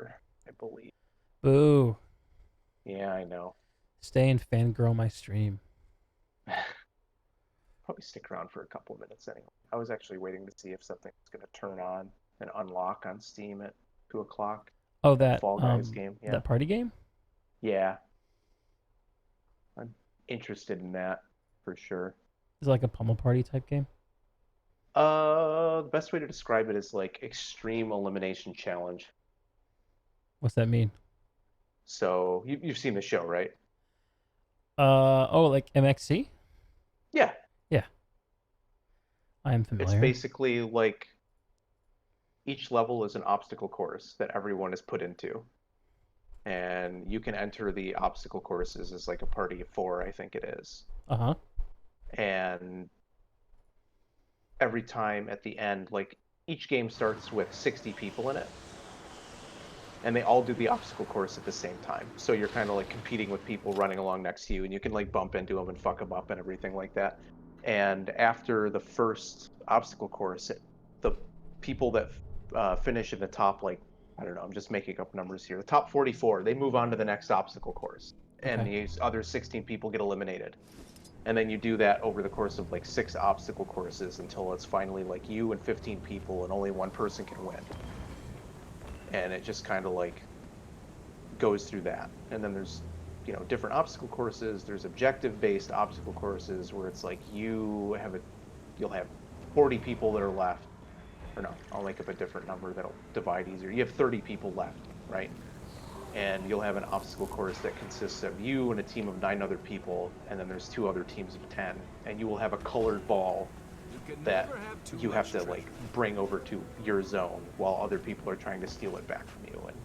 later, I believe. Boo. Yeah, I know. Stay and fangirl my stream. Probably stick around for a couple of minutes anyway. I was actually waiting to see if something's going to turn on and unlock on Steam at 2 o'clock. Oh, That that Fall Guys game. Yeah. that party game? Yeah. I'm interested in that for sure. Is it like a pummel party type game? The best way to describe it is like extreme elimination challenge. What's that mean? So you've seen the show, right? Oh, like MXC? Yeah. Yeah, I am It's familiar. basically like each level is an obstacle course that everyone is put into. And you can enter the obstacle courses as like a party of four, I think it is. Uh-huh. And every time at the end, like each game starts with 60 people in it, and they all do the obstacle course at the same time. So you're kind of like competing with people running along next to you, and you can like bump into them and fuck them up and everything like that. And after the first obstacle course, the people that finish in the top, like, I don't know, I'm just making up numbers here. The top 44, they move on to the next obstacle course, and Okay. these other 16 people get eliminated. And then you do that over the course of like six obstacle courses until it's finally like you and 15 people, and only one person can win. And it just kind of like goes through that. And then there's, different obstacle courses. There's objective based obstacle courses where it's like you'll have 40 people that are left. Or no, I'll make up a different number that'll divide easier. You have 30 people left, right? And you'll have an obstacle course that consists of you and a team of 9 other people, and then there's two other teams of 10, and you will have a colored ball that you have to like bring over to your zone while other people are trying to steal it back from you. And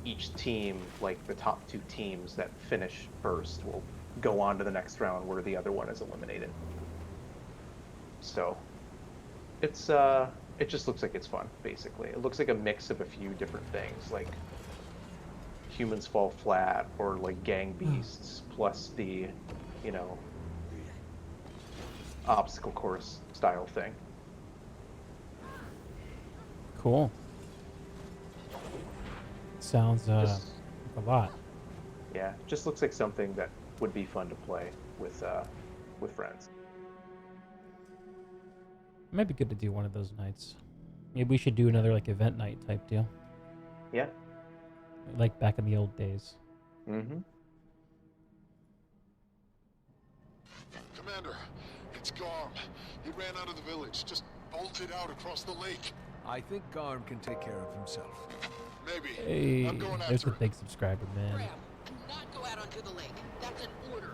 each team, like the top two teams that finish first, will go on to the next round where the other one is eliminated. So it just looks like it's fun, basically. It looks like a mix of a few different things, like Humans Fall Flat or like Gang Beasts, plus the, you know, obstacle course style thing. Cool. Sounds Just like a lot. Yeah, just looks like something that would be fun to play with friends. It might be good to do one of those nights. Maybe we should do another like event night type deal, Yeah. like back in the old days. Mm-hmm. Commander, it's Garm. He ran out of the village, just bolted out across the lake. I think Garm can take care of himself. Maybe. Hey, I'm going there's after a him. big subscriber, man. Graham, do not go out onto the lake. That's an order.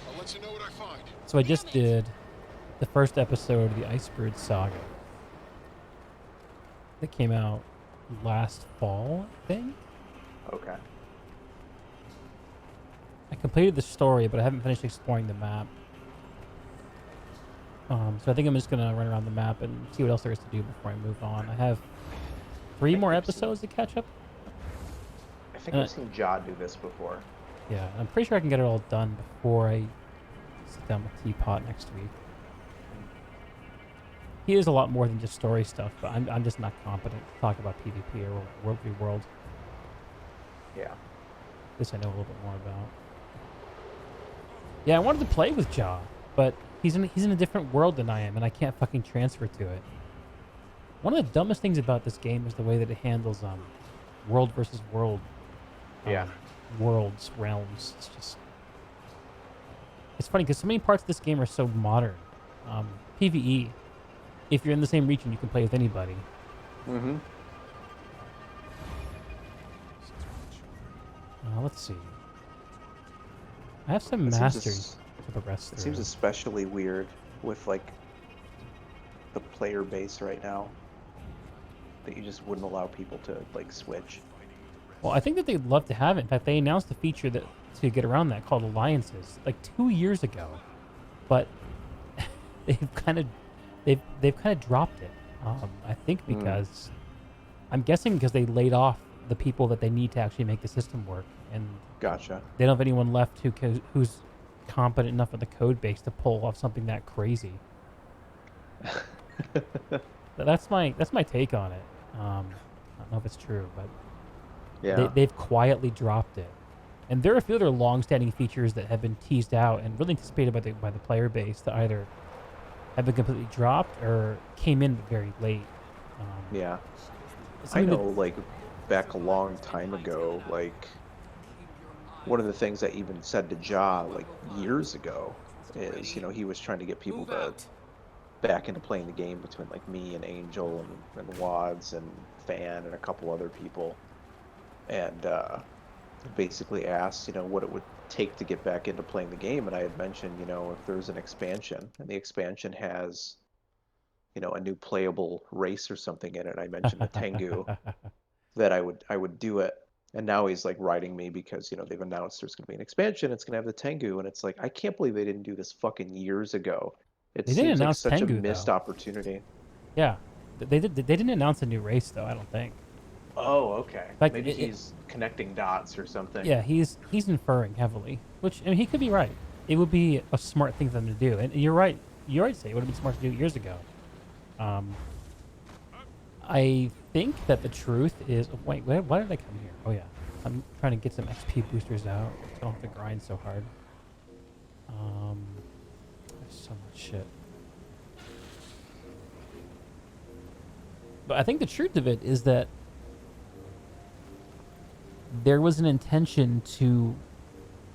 I'll let you know what I find. So I just Damn it. did the first episode of the Icebird Saga. That came out last fall, I think. Okay. I completed the story, but I haven't finished exploring the map. So I think I'm just gonna run around the map and see what else there is to do before I move on. I have three more episodes to catch up. I think I've seen Ja do this before. Yeah, I'm pretty sure I can get it all done before I sit down with Teapot next week. He is a lot more than just story stuff, but I'm just not competent to talk about PvP or World v World. Yeah. This I know a little bit more about. Yeah, I wanted to play with Ja, but he's in a different world than I am, and I can't fucking transfer to it. One of the dumbest things about this game is the way that it handles world versus world. Yeah. Worlds, realms. It's funny because so many parts of this game are so modern. PvE, if you're in the same region, you can play with anybody. Mm-hmm. Let's see. I have some It seems masteries to progress It through. seems especially weird with like the player base right now that you just wouldn't allow people to like switch. Well, I think that they'd love to have it. In fact, they announced a feature that to get around that called alliances like 2 years ago, but they've kind of dropped it. I think because I'm guessing because they laid off the people that they need to actually make the system work, and Gotcha. they don't have anyone left who's competent enough with the code base to pull off something that crazy. That's my take on it. I don't know if it's true, but Yeah. They've quietly dropped it. And there are a few other long-standing features that have been teased out and really anticipated by the player base that either have been completely dropped or came in very late. Yeah. I Something know, that- like, back a long time ago, like, one of the things I even said to Ja, like, years ago is, he was trying to get people to back into playing the game between, like, me and Angel and Wads and Fan and a couple other people. And basically asked, what it would take to get back into playing the game. And I had mentioned, if there's an expansion and the expansion has, a new playable race or something in it, I mentioned the Tengu, that I would do it. And now he's like writing me because, they've announced there's going to be an expansion. It's going to have the Tengu. And it's like, I can't believe they didn't do this fucking years ago. It they didn't seems like announce such a Tengu missed though. opportunity. Yeah, they did. They didn't announce a new race though. I don't think. Oh, okay. In fact, Maybe he's connecting dots or something. yeah, he's inferring heavily, which I mean, he could be right. It would be a smart thing for them to do, and you're right. You're right to say it would have been smart to do it years ago. I think that the truth is. Oh, wait, why did I come here? Oh yeah, I'm trying to get some XP boosters out, so I don't have to grind so hard. There's so much shit. But I think the truth of it is that there was an intention to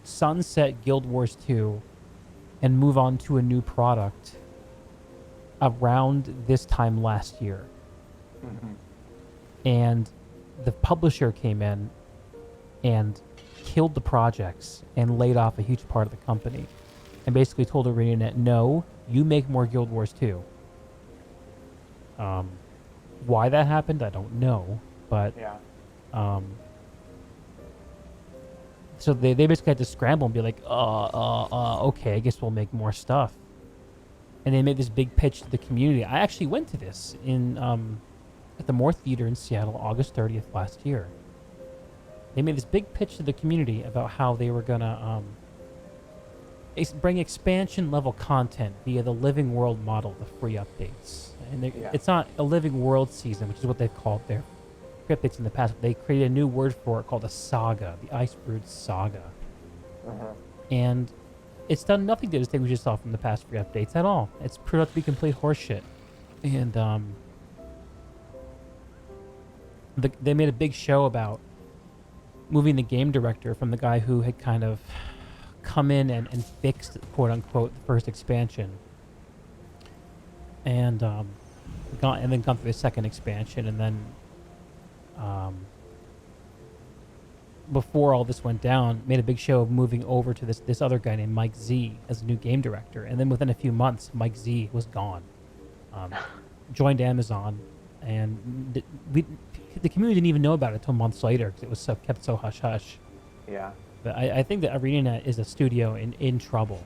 sunset Guild Wars 2 and move on to a new product around this time last year. And the publisher came in and killed the projects and laid off a huge part of the company and basically told ArenaNet, no, you make more Guild Wars 2. Why that happened, I don't know, but Yeah. so they basically had to scramble and be like, okay, I guess we'll make more stuff. And they made this big pitch to the community. I actually went to this in at the Moore Theater in Seattle, August 30th last year. They made this big pitch to the community about how they were gonna bring expansion level content via the Living World model, the free updates. And it's not a Living World season, which is what they've called their free updates in the past. They created a new word for it called a saga, the Icebrood Saga. And it's done nothing to distinguish itself from the past free updates at all. It's proved out to be complete horseshit. And they made a big show about moving the game director from the guy who had kind of come in and fixed, quote unquote, the first expansion, and then gone through the second expansion, and then before all this went down, made a big show of moving over to this other guy named Mike Z as a new game director, and then within a few months, Mike Z was gone, joined Amazon, and the community didn't even know about it until months later because it was kept so hush hush. Yeah. But I think that ArenaNet is a studio in trouble.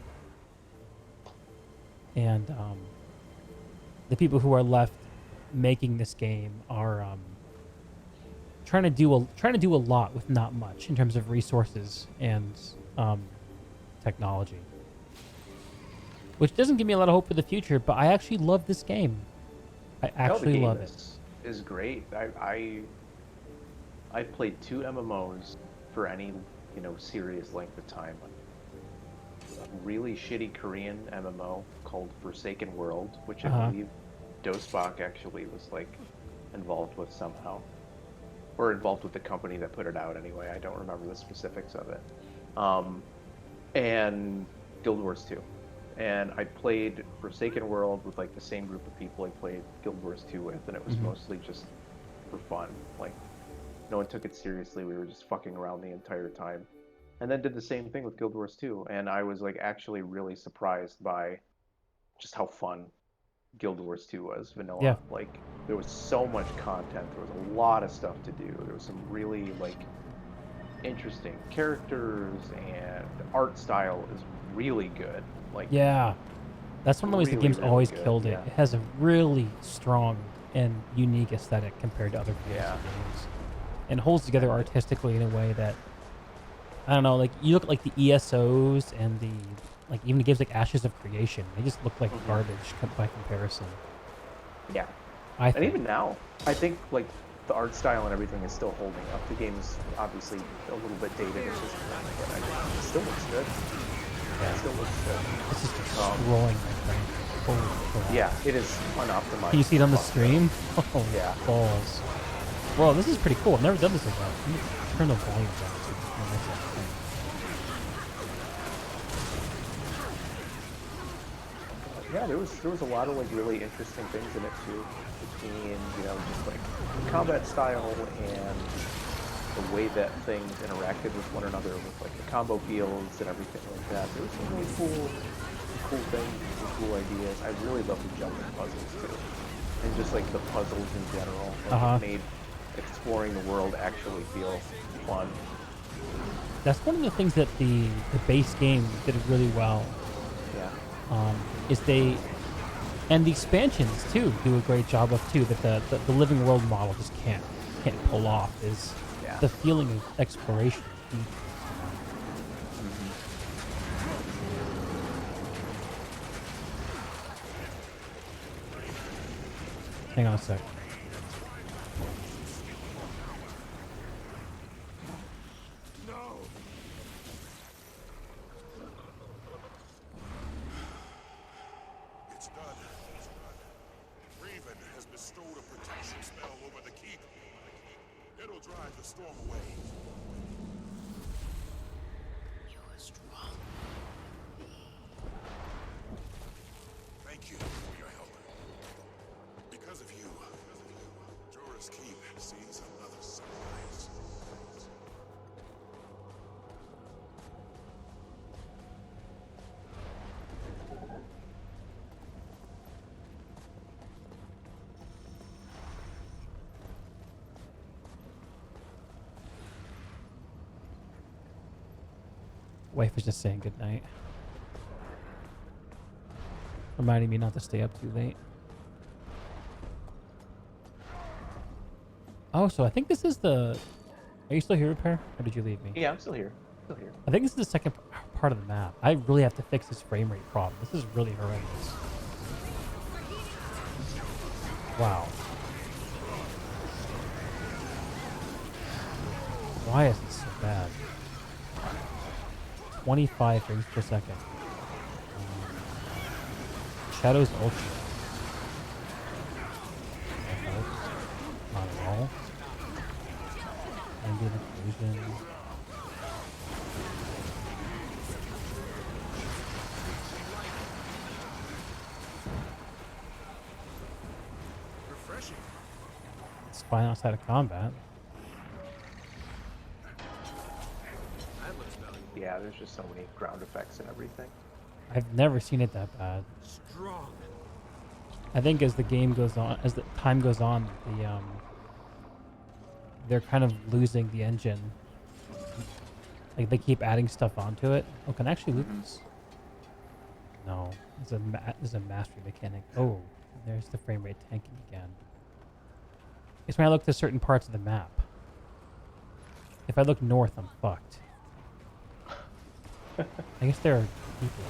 And the people who are left making this game are trying to do a lot with not much in terms of resources and technology. Which doesn't give me a lot of hope for the future, but I actually love this game. I actually love it. Is great. I've played 2 MMOs for any serious length of time. A really shitty Korean MMO called Forsaken World, which I believe Dosbach actually was involved with somehow, or involved with the company that put it out anyway. I don't remember the specifics of it. And Guild Wars 2. And I played Forsaken World with the same group of people I played Guild Wars 2 with, and it was mostly just for fun. No one took it seriously. We were just fucking around the entire time. And then did the same thing with Guild Wars 2, and I was actually really surprised by just how fun Guild Wars 2 was, vanilla. Yeah. There was so much content. There was a lot of stuff to do. There was some really interesting characters, and the art style is really good. Yeah, that's one of the ways the game's really always good, killed it. yeah. It has a really strong and unique aesthetic compared to other games. And holds together artistically in a way that, I don't know, you look at the ESOs and the even the games like Ashes of Creation, they just look like garbage by comparison. Yeah. I And think. even now, I think the art style and everything is still holding up. The game is obviously a little bit dated at this point, but it still looks good. Yeah, it still looks good. This is destroying my brain. Holy crap. Yeah, it is unoptimized. Can you see it on the fuck, stream? Oh, Yeah. balls. Well, this is pretty cool. I've never done this before. Let me turn the volume down. So you can hear myself. Yeah, there was a lot of like really interesting things in it too, between just like combat style and the way that things interacted with one another, with like the combo fields and everything like that. There was some really cool things, some cool ideas. I really love the jumping puzzles too, and just like the puzzles in general. Like, it made exploring the world actually feel fun. That's one of the things that the base game did really well. Yeah. Is and the expansions too do a great job of too, that the living world model just can't pull off, is the feeling of exploration. Hang on a sec. It's done. Raven has bestowed a protection spell over the keep. It'll drive the storm away. You are strong. Thank you for your help. Because of you, Jorah's keep sees another sunrise. Wife is just saying goodnight. Reminding me not to stay up too late. Oh, so I think this is the... Are you still here, Repair? Or did you leave me? Yeah, I'm still here. I think this is the second part of the map. I really have to fix this frame rate problem. This is really horrendous. Wow. Why is this so bad? 25 frames per second. Shadows Ultra. That helps. Not at all. Ambient occlusion. Refreshing. It's fine outside of combat. That looks valuable. Yeah, there's just so many ground effects and everything. I've never seen it that bad. Strong. I think as the game goes on, as the time goes on, they're kind of losing the engine. Like they keep adding stuff onto it. Oh, can I actually loot this? No, there's a mastery mechanic. Oh, there's the frame rate tanking again. It's when I look to certain parts of the map. If I look north, I'm fucked. I guess there are people.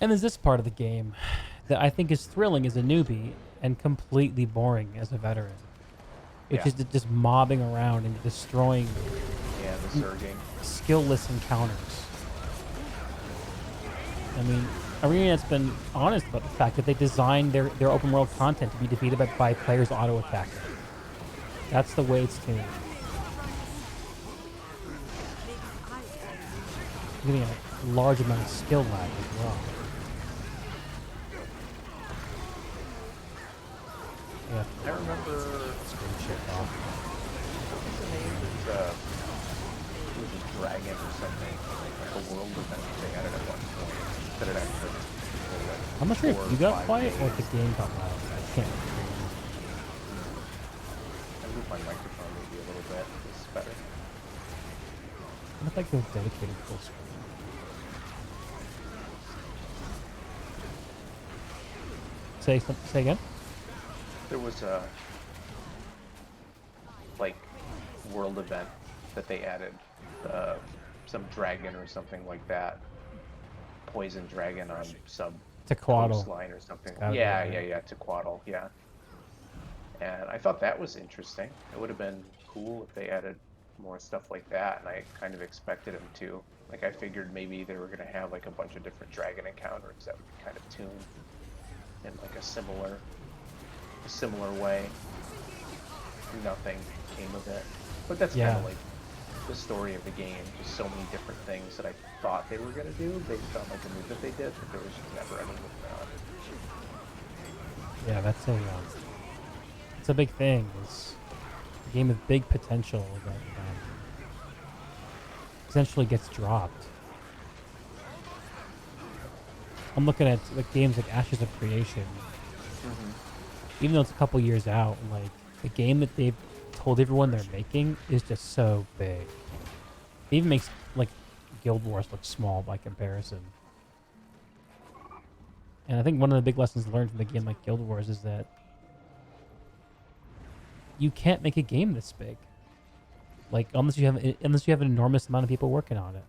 And there's this part of the game that I think is thrilling as a newbie and completely boring as a veteran, which is just mobbing around and destroying The surging. skill-less encounters. I mean, ArenaNet's been honest about the fact that they designed their open world content to be defeated by players auto-attacking. That's the way it's tuned. You're getting a large amount of skill lag as well. Yeah, I remember. screen shit off. What's the name? It was a dragon or something. Like a world event they had it at one point. That it actually I'm not sure 4 if or you got 5 quiet or if days. the game got loud. I can't remember. I moved my microphone maybe a little bit. This is better. I don't think it was dedicated full screen. Say again? There was a like world event that they added, some dragon or something like that, poison dragon on some Tequatl. coastline or something. It's gotta be Yeah, it, yeah, right? yeah, Tequatl, yeah. And I thought that was interesting. It would have been cool if they added more stuff like that, and I kind of expected them to. Like I figured maybe they were gonna have like a bunch of different dragon encounters that would be kind of tuned in like a similar way. Nothing came of it. But that's kind Yeah. of like the story of the game. Just so many different things that I thought they were gonna do based on like a move that they did, but there was just never any movement on it. Yeah, it's a big thing. It's a game with big potential that essentially gets dropped. I'm looking at like games like Ashes of Creation. Even though it's a couple years out, like the game that they've told everyone they're making is just so big. It even makes like Guild Wars look small by comparison. And I think one of the big lessons learned from a game like Guild Wars is that you can't make a game this big. Like unless you have an enormous amount of people working on it.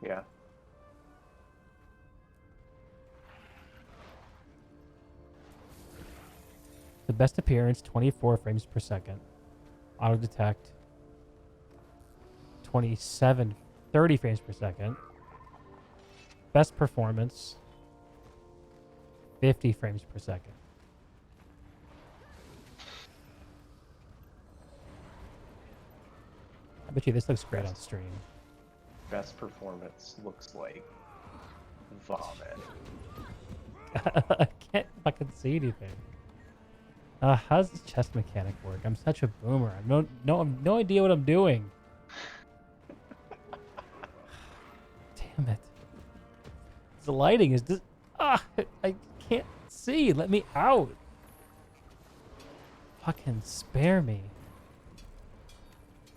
Yeah. The best appearance, 24 frames per second. Auto detect, 30 frames per second. Best performance, 50 frames per second. I bet you this looks great on stream. Best performance looks like vomit. I can't fucking see anything. How's this chest mechanic work? I'm such a boomer. I have no idea what I'm doing. Damn it. The lighting is just... I can't see. Let me out. Fucking spare me.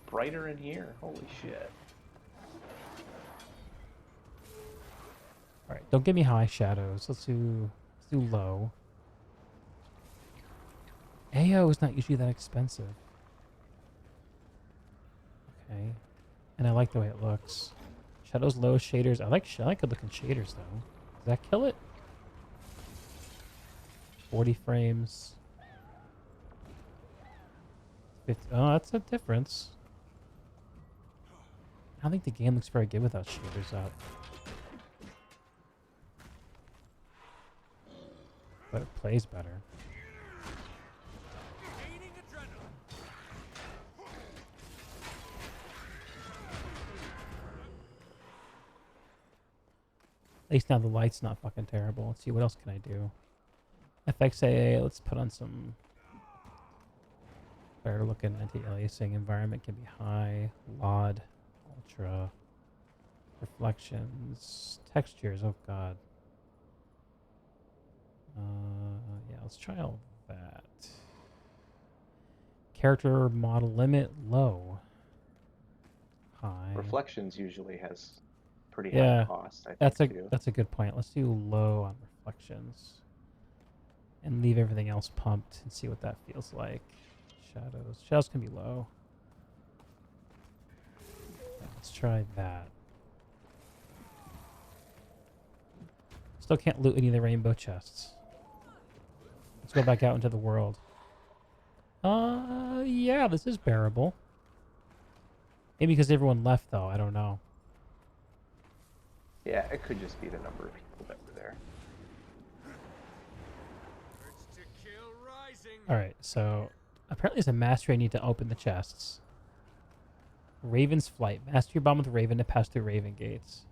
Brighter in here. Holy shit. Alright, don't give me high shadows. Let's do low. AO is not usually that expensive. Okay. And I like the way it looks. Shadows low, shaders. I like good looking shaders though. Does that kill it? 40 frames. 50. Oh, that's a difference. I don't think the game looks very good without shaders up. But it plays better. Gaining adrenaline. At least now the light's not fucking terrible. Let's see, what else can I do? FXAA, let's put on some better looking anti-aliasing. Environment can be high. LOD, ultra. Reflections. Textures, oh god. Yeah, let's try all that. Character model limit, low. High. Reflections usually has pretty Yeah, high cost, I think, too. that's a good point. Let's do low on reflections. And leave everything else pumped and see what that feels like. Shadows. Shadows can be low. Yeah, let's try that. Still can't loot any of the rainbow chests. Let's go back out into the world. Yeah, this is bearable. Maybe because everyone left, though. I don't know. Yeah, it could just be the number of people that were there. Urge to kill rising. Alright, so apparently there's a mastery I need to open the chests. Raven's Flight. Master your bomb with Raven to pass through Raven Gates.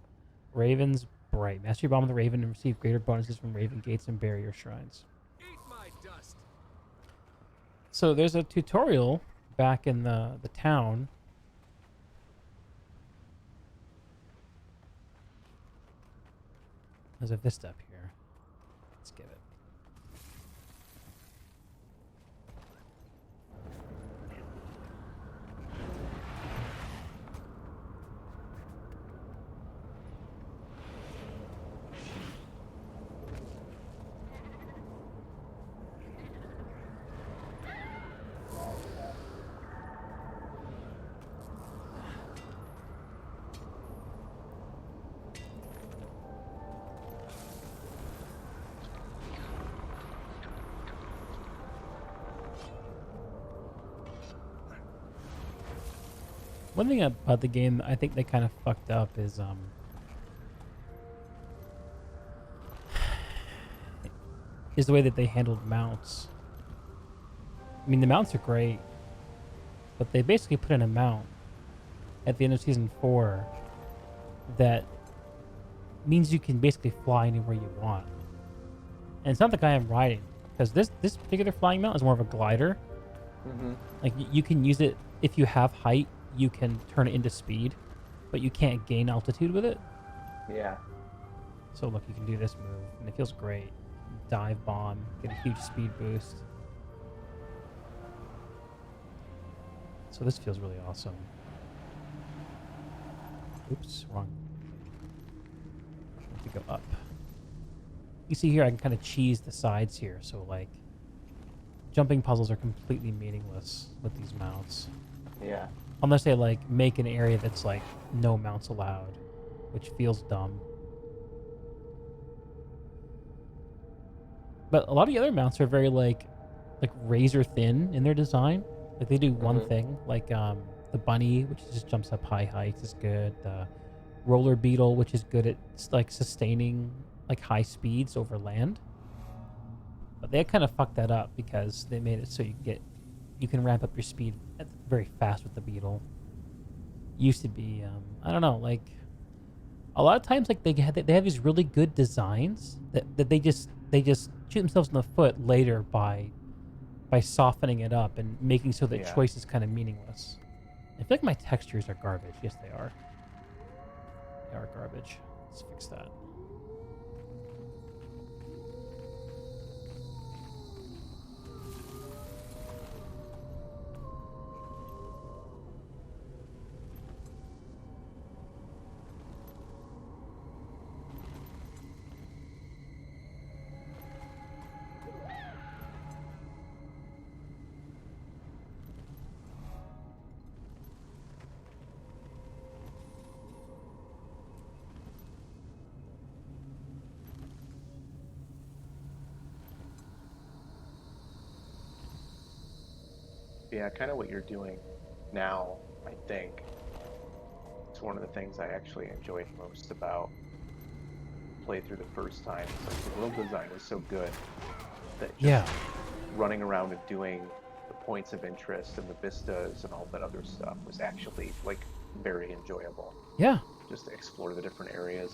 Raven's Bright. Master your bomb with Raven and receive greater bonuses from Raven Gates and barrier shrines. Eat my dust. So there's a tutorial back in the town. There's a Vista up here. One thing about the game I think they kind of fucked up is the way that they handled mounts. I mean, the mounts are great, but they basically put in a mount at the end of season 4 that means you can basically fly anywhere you want. And it's not the guy I'm riding, because this particular flying mount is more of a glider. Mm-hmm. Like you can use it if you have height, you can turn it into speed, but you can't gain altitude with it. Yeah. So look, you can do this move, and it feels great. Dive bomb, get a huge speed boost. So this feels really awesome. Oops, wrong. I have to go up. You see here, I can kind of cheese the sides here, so like jumping puzzles are completely meaningless with these mounts. Yeah. Unless they like make an area that's like no mounts allowed, which feels dumb. But a lot of the other mounts are very like razor thin in their design. Like they do one thing, like the bunny, which just jumps up high heights, is good. The roller beetle, which is good at like sustaining like high speeds over land. But they kind of fucked that up because they made it so you can ramp up your speed very fast with the beetle. Used to be I don't know, like a lot of times like they have these really good designs that they just shoot themselves in the foot later by softening it up and making so that choice is kind of meaningless. I feel like my textures are garbage. Yes, they are. They are garbage. Let's fix that. Yeah, kind of what you're doing now, I think. It's one of the things I actually enjoyed most about playthrough the first time. It's like the world design was so good that just running around and doing the points of interest and the vistas and all that other stuff was actually like very enjoyable. Yeah. Just to explore the different areas.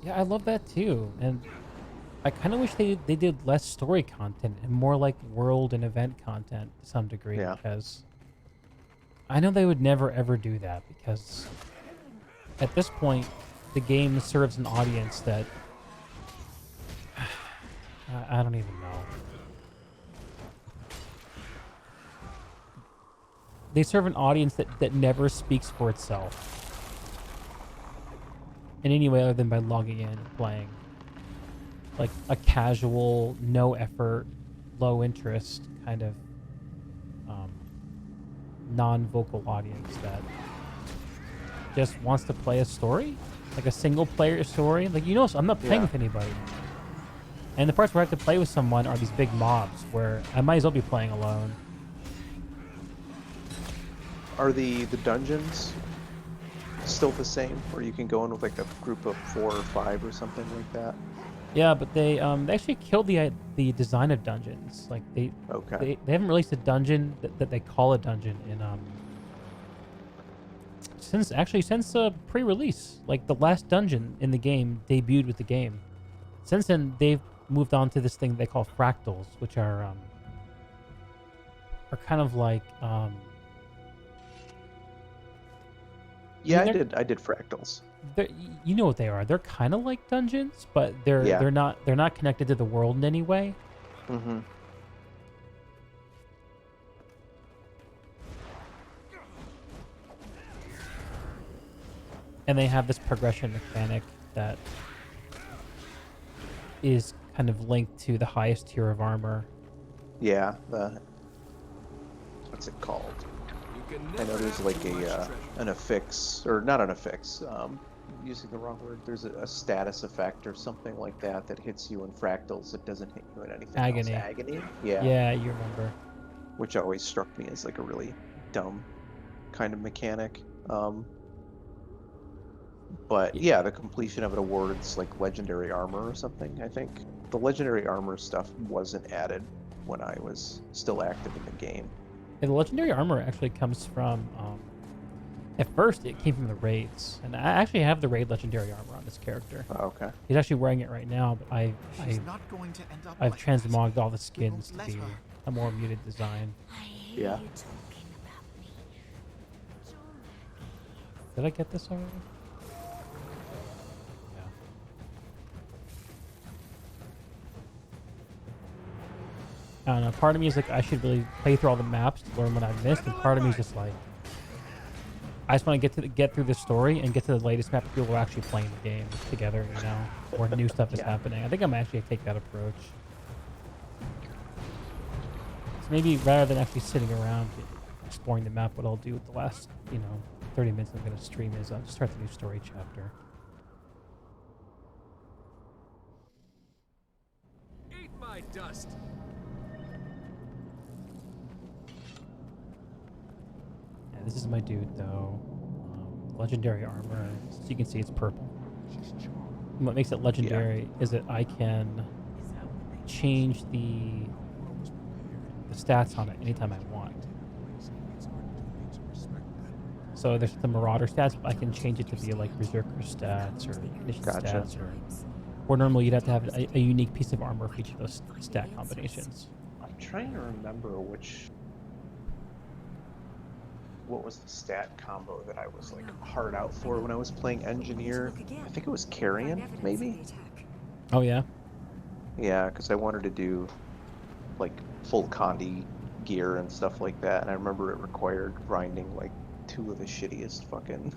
Yeah, I love that too. And I kind of wish they did less story content and more like world and event content to some degree, because I know they would never ever do that, because at this point the game serves an audience that I don't even know. They serve an audience that never speaks for itself in any way other than by logging in and playing. Like a casual, no effort, low interest kind of non-vocal audience that just wants to play a story, like a single player story. Like, I'm not playing with anybody. And the parts where I have to play with someone are these big mobs where I might as well be playing alone. Are the dungeons still the same, or you can go in with like a group of 4 or 5 or something like that? Yeah, but they actually killed the design of dungeons. Like they haven't released a dungeon that they call a dungeon in since pre-release. Like the last dungeon in the game debuted with the game. Since then, they've moved on to this thing they call fractals, which are kind of like yeah, I did fractals. You know what they are. They're kind of like dungeons, but they're not connected to the world in any way. Mm-hmm. And they have this progression mechanic that is kind of linked to the highest tier of armor. Yeah, what's it called? I know there's like an affix, or not an affix, using the wrong word. There's a status effect or something like that that hits you in fractals that doesn't hit you in anything Agony. else. Agony? Yeah. Yeah, you remember. Which always struck me as like a really dumb kind of mechanic. But yeah, the completion of it awards like legendary armor or something. I think the legendary armor stuff wasn't added when I was still active in the game. And the legendary armor actually comes from. At first, it came from the raids, and I actually have the raid legendary armor on this character. Oh, okay. He's actually wearing it right now, but She's not going to end up I've like transmogged all the We skins won't to let be her. a more muted design. I hear Yeah. you talking about me. Did I get this already? Yeah. I don't know. Part of me is like, I should really play through all the maps to learn what I missed, and part of me is just like, I just want to get through the story and get to the latest map that people are actually playing the game together, you know, where new stuff is Yeah. happening. I think I'm actually gonna take that approach. So maybe rather than actually sitting around exploring the map, what I'll do with the last, 30 minutes I'm gonna stream is I'll just start the new story chapter. Eat my dust. Yeah, this is my dude though. Legendary armor. So you can see it's purple. And what makes it legendary is that I can change the stats on it anytime I want. So there's the Marauder stats, but I can change it to be like Berserker stats or Ignition Gotcha. stats, or normally you'd have to have a unique piece of armor for each of those stat combinations. I'm trying to remember what was the stat combo that I was like hard out for when I was playing Engineer. I think it was Carrion, maybe? Oh yeah? Yeah, because I wanted to do like full Condi gear and stuff like that, and I remember it required grinding like 2 of the shittiest fucking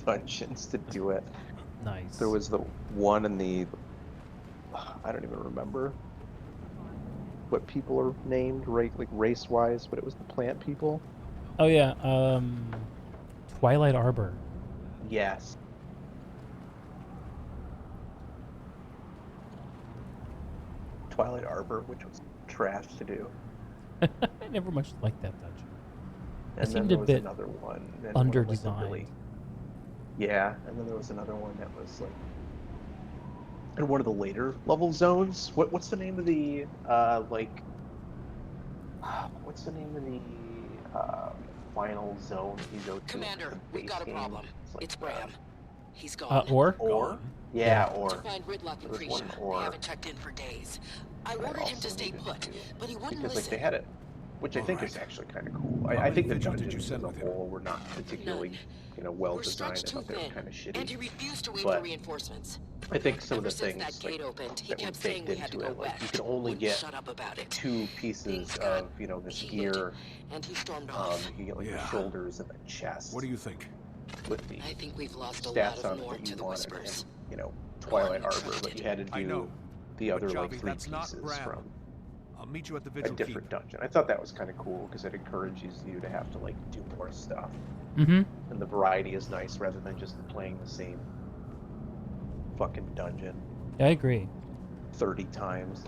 dungeons to do it. Nice. There was the one in the... I don't even remember what people are named, right? Like race-wise, but it was the plant people. Oh yeah, Twilight Arbor. Yes. Twilight Arbor, which was trash to do. I never much liked that dungeon. And then seemed there a was bit another one. and one of, like, the under-designed. Yeah, and then there was another one that was like in one of the later level zones. What's the name of the what's the name of the final zone that you go to? Commander, the we've base got a game? problem. like, It's Bram. He's gone. Or? Yeah, To or. find Gridlock and There was one Krisha. or. They haven't checked in for days. I I ordered him also to stay needed put, to- but he wouldn't Because like listen. they had it, which I think is Alright. actually kind of cool. How I many think the vigils did you dungeons send as a with him? whole were not particularly, well We're designed. I stretched too thought they were thin, kind of and he shitty. refused to wait But for reinforcements. I think some of Ever the since things that gate like, opened, he that were kept saying baked we had to into go it, like you west. can only Wouldn't get shut up about it. 2 pieces Things got of this heated, gear. and he stormed off. You get like the Yeah. shoulders and the chest What do you think? with the I think we've lost a lot stats of on it Norn that to you the wanted, Whispers. and Twilight I'm Arbor, but interested. you had to I know, do the but other like Javi, 3 that's not pieces Bram. from I'll meet you at the a Vigil different Keep. dungeon. I thought that was kind of cool because it encourages you to have to like do more stuff, Mm-hmm. and the variety is nice rather than just playing the same fucking dungeon Yeah, I agree. 30 times.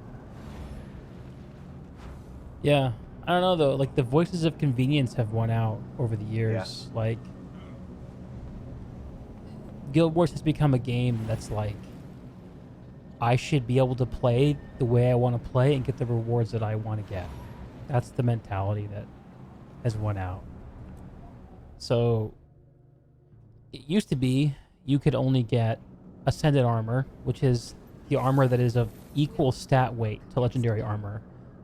Yeah. I don't know though, like the voices of convenience have won out over the years. Like Guild Wars has become a game that's like I should be able to play the way I want to play and get the rewards that I want to get. That's the mentality that has won out. So it used to be you could only get Ascended Armor, which is the armor that is of equal stat weight to Legendary Armor,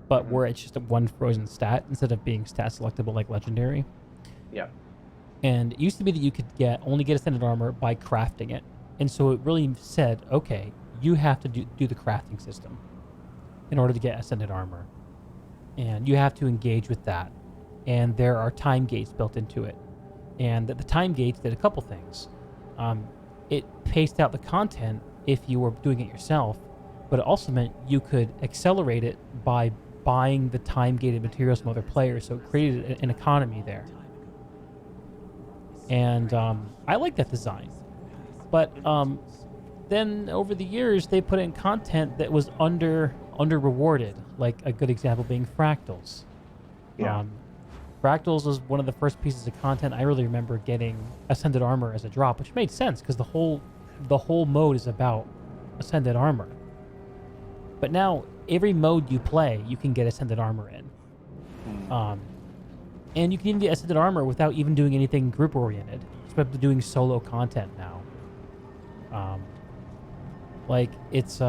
but where it's just a 1 frozen stat instead of being stat selectable like Legendary. Yeah. And it used to be that you could only get Ascended Armor by crafting it. And so it really said, okay, you have to do the crafting system in order to get Ascended Armor. And you have to engage with that. And there are time gates built into it. And the time gates did a couple things. It paced out the content if you were doing it yourself, but it also meant you could accelerate it by buying the time-gated materials from other players, so it created an economy there. And I like that design. But then over the years, they put in content that was under rewarded, like a good example being fractals. Yeah. Fractals was one of the first pieces of content I really remember getting Ascended Armor as a drop, which made sense because the whole mode is about Ascended Armor. But now every mode you play, you can get Ascended Armor in. And you can even get Ascended Armor without even doing anything group oriented. Just up to doing solo content now. Like it's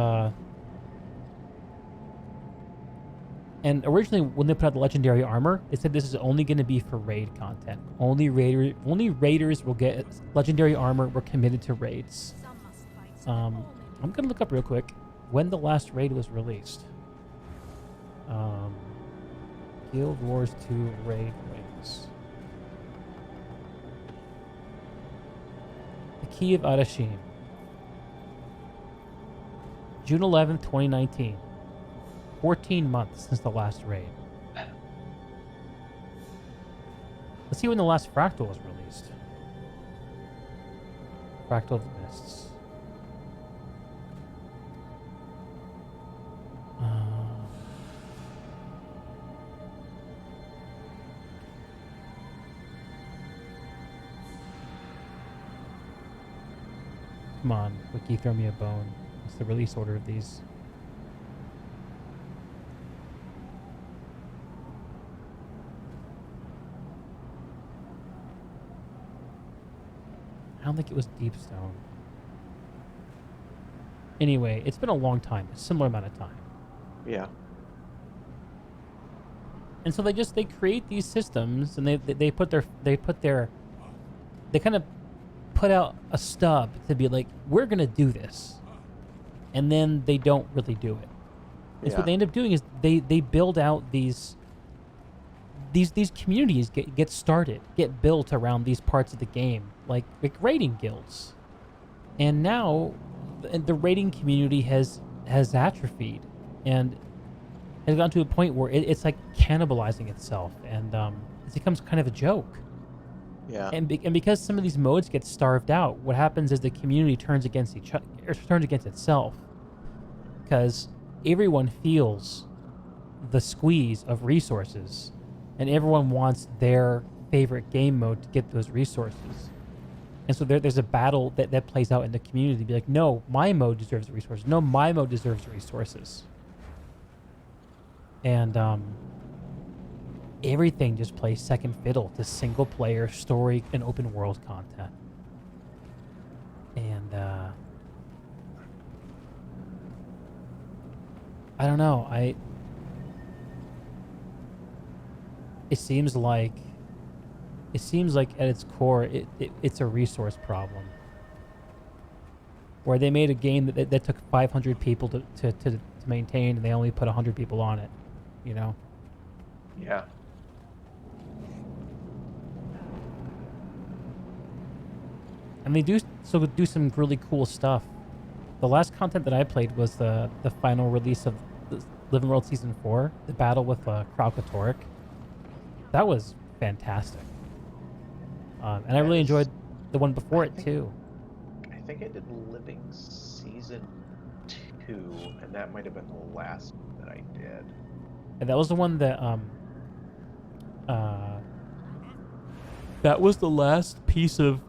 and originally when they put out the legendary armor, they said this is only going to be for raid content. Only raiders will get legendary armor. We're committed to raids. I'm gonna look up real quick when the last raid was released. Guild Wars 2 raid raids. The Key of Arashim. June 11th, 2019. 14 months since the last raid. Let's see when the last Fractal was released. Fractal of the Mists. Come on, Wiki, throw me a bone. What's the release order of these? I don't think it was Deepstone. Anyway, it's been a long time, a similar amount of time. Yeah. And so they create these systems, and they kind of put out a stub to be like, we're gonna do this, and then they don't really do it. And so what they end up doing is they build out these communities get started, get built around these parts of the game, like raiding guilds. And now the raiding community has atrophied and has gotten to a point where it's like cannibalizing itself, and it becomes kind of a joke. Yeah. And because some of these modes get starved out, what happens is the community turns against turns against itself, because everyone feels the squeeze of resources, and everyone wants their favorite game mode to get those resources. And so there's a battle that plays out in the community to be like, no, my mode deserves the resources. No, my mode deserves the resources. And everything just plays second fiddle to single player story and open world content. And I don't know. It seems like at its core it's a resource problem, where they made a game that took 500 people to maintain, and they only put 100 people on it, you know? Yeah. And they do some really cool stuff. The last content that I played was the final release of Living World Season 4, the battle with Kralkatorrik. That was fantastic. And I really enjoyed the one before it too. I think I did Living Season 2, and that might have been the last that I did. And that was the one that that was the last piece of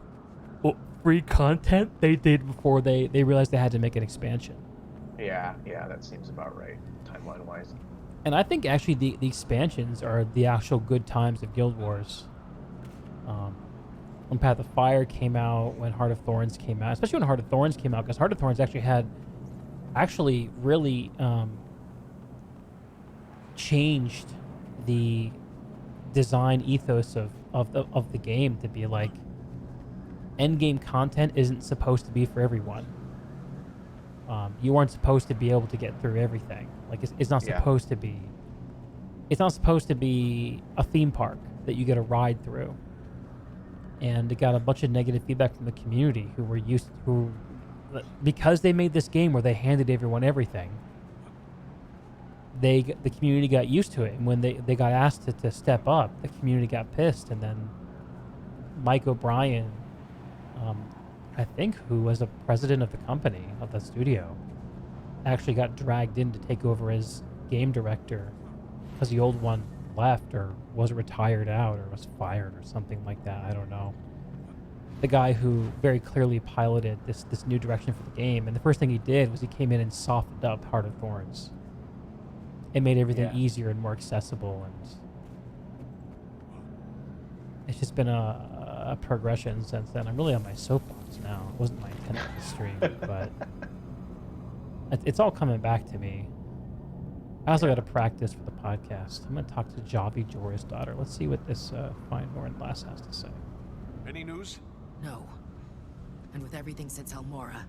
free content they did before they realized they had to make an expansion. Yeah, that seems about right, timeline-wise. And I think actually the expansions are the actual good times of Guild Wars. When Path of Fire came out, when Heart of Thorns came out, especially when Heart of Thorns came out, because Heart of Thorns actually really changed the design ethos of the game to be like, endgame content isn't supposed to be for everyone. You aren't supposed to be able to get through everything. Like it's not supposed to be. It's not supposed to be a theme park that you get a ride through. And it got a bunch of negative feedback from the community who because they made this game where they handed everyone everything. The community got used to it, and when they got asked to step up, the community got pissed, and then Mike O'Brien, I think, who was the president of the company, of the studio, actually got dragged in to take over as game director, because the old one left or was retired out or was fired or something like that. I don't know. The guy who very clearly piloted this new direction for the game, and the first thing he did was he came in and softened up Heart of Thorns. It made everything Yeah. easier and more accessible, and it's just been a progression since then. I'm really on my soapbox now. It wasn't my intent of the stream, but it's all coming back to me. I also got to practice for the podcast. I'm going to talk to Javi Jorah's daughter. Let's see what this fine Warren Lass has to say. Any news? No. And with everything since Almora,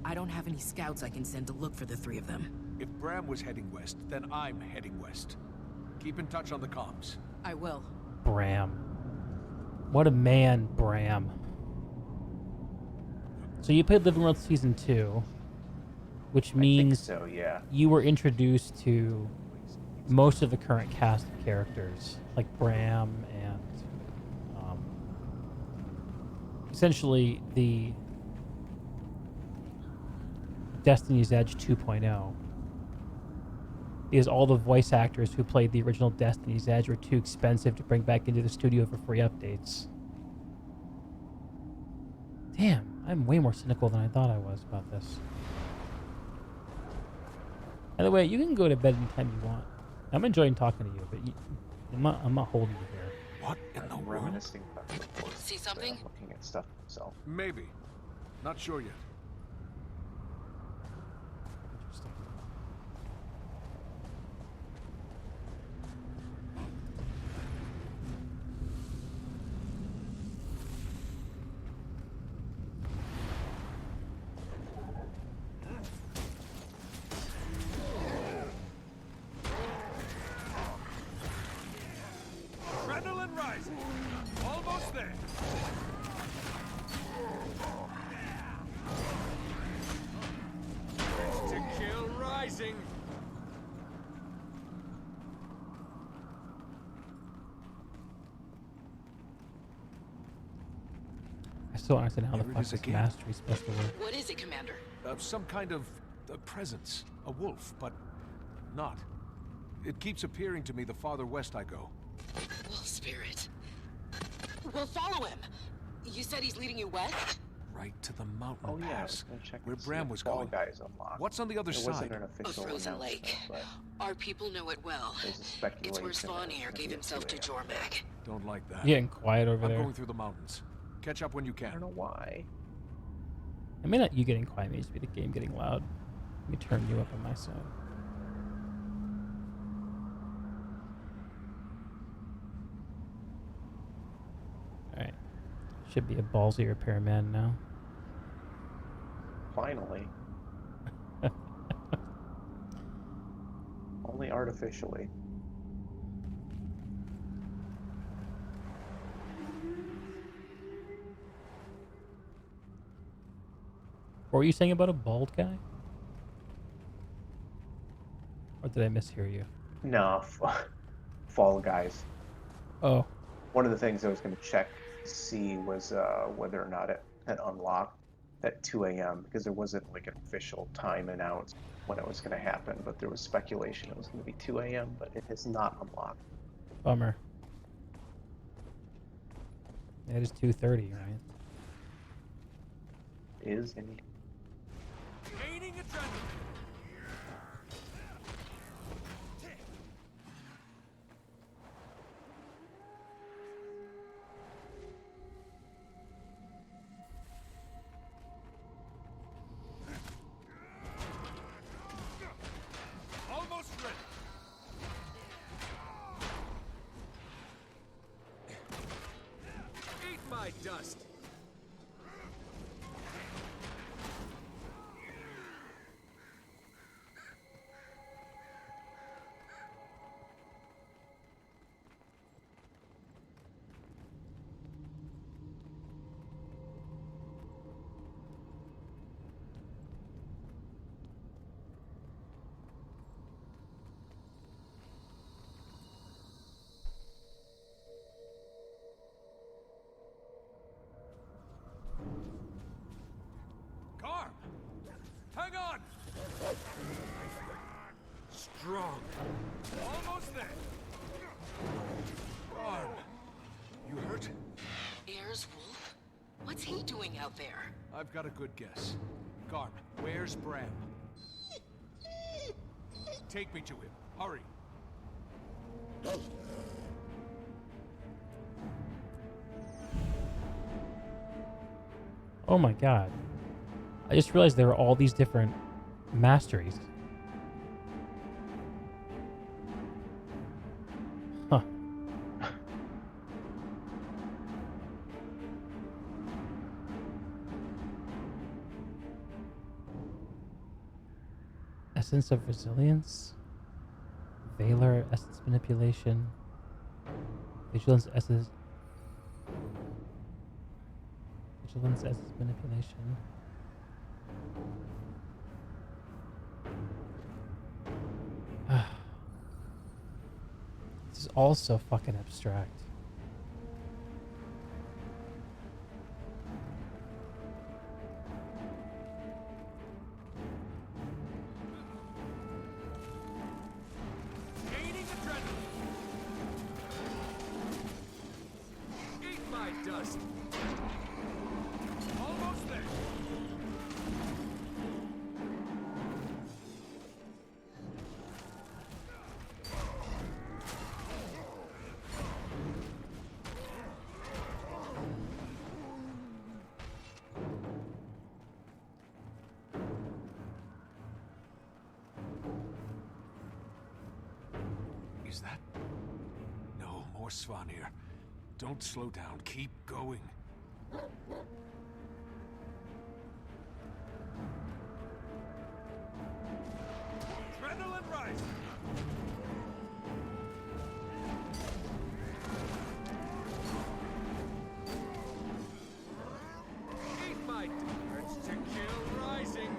I don't have any scouts I can send to look for the three of them. If Bram was heading west, then I'm heading west. Keep in touch on the comms. I will. Bram. What a man, Bram. So you played Living World Season 2, which I think means so, yeah. you were introduced to most of the current cast of characters, like Bram and essentially the Destiny's Edge 2.0. Because all the voice actors who played the original Destiny's Edge were too expensive to bring back into the studio for free updates. Damn, I'm way more cynical than I thought I was about this. By the way, you can go to bed anytime you want. I'm enjoying talking to you, but I'm not holding you here. What in the I'm world? reminiscing about the course. See something? I'm looking at stuff myself. Maybe. Not sure yet. Interesting. Adrenaline rising. Almost there. To kill rising. I still don't understand how the Here it fuck is this again. mastery is supposed to work. What is it, Commander? Some kind of presence. A wolf, but not. It keeps appearing to me the farther west I go. Wolf spirit. We'll follow him. You said he's leading you west? Right to the mountain Oh yeah, I was pass. gonna check Where and see Bram if was Fall going. Guys unlocked. What's on the other It side? wasn't an A official frozen announcement, lake. but Our people know it well. there's a speculation. It's where that Svanir it's gave gonna be himself to at 2 a.m. Jormag. Don't like that. Getting quiet over I'm there. going through the mountains. Catch up when you I don't can. know why. I mean, not you getting quiet. It may just be the game getting loud. Let me turn you up on my side. Alright. Should be a ballsy repairman now. Finally. Only artificially. What were you saying about a bald guy? Or did I mishear you? No, Fall Guys. Oh, One of the things I was going to check to see was whether or not it had unlocked at 2 a.m. because there wasn't like an official time announced when it was going to happen, but there was speculation it was going to be 2 a.m., but it has not unlocked. bummer. Yeah, it is 2:30, right? Is indeed. Gaining adrenaline. Almost ready. Eat my dust. Where's Wolf? What's he doing out there? I've got a good guess. Garm, where's Bram? Take me to him. Hurry. Oh my god. I just realized there were all these different masteries. Huh. Essence of resilience. Valor, essence manipulation. Vigilance, essence. Vigilance, essence manipulation. This is all so fucking abstract. Gaining adrenaline. Eat my dust. Almost there. Is that? No, more Svanir. Don't slow down. Keep going. Adrenaline rising. Eat my urge to kill rising.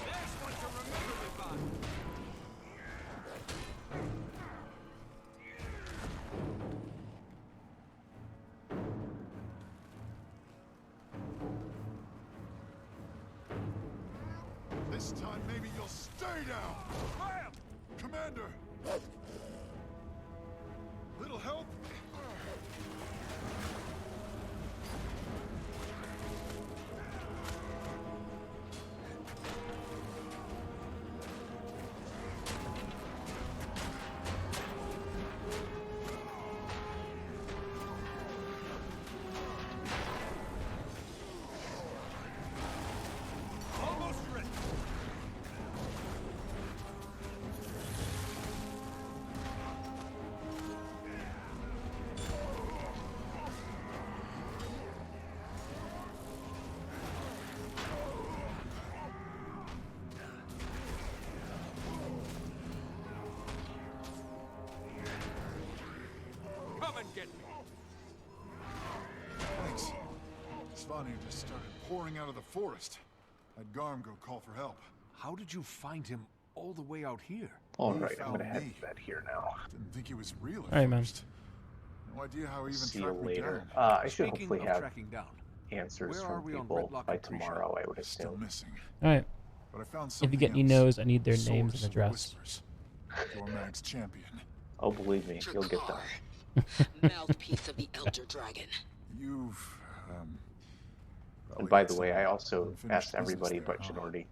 There's one to remember me by. This time, maybe you'll stay down. Bam! Commander! Little help? Almost ready. Come and get me. Thanks. Svanir just started pouring out of the forest. Had Garm go call for help. How did you find him all the way out here? All He right, I'm gonna found head me. to bed here now. Didn't think he was real at All right, man. first. No idea how he even See you tracked me later. down. I should Speaking hopefully of have tracking down, answers where are from we on people Redlock by and Prisha? tomorrow, I would Still assume. missing. Alright. But I found If something you get any else. no's, I need their names Source and of the address. Whispers. Jormag's champion. Oh, believe me, you'll get them. Drakkar, mouthpiece of the Elder Dragon. You've, And probably by got the way, some I also unfinished asked business everybody there, but huh? Janordi.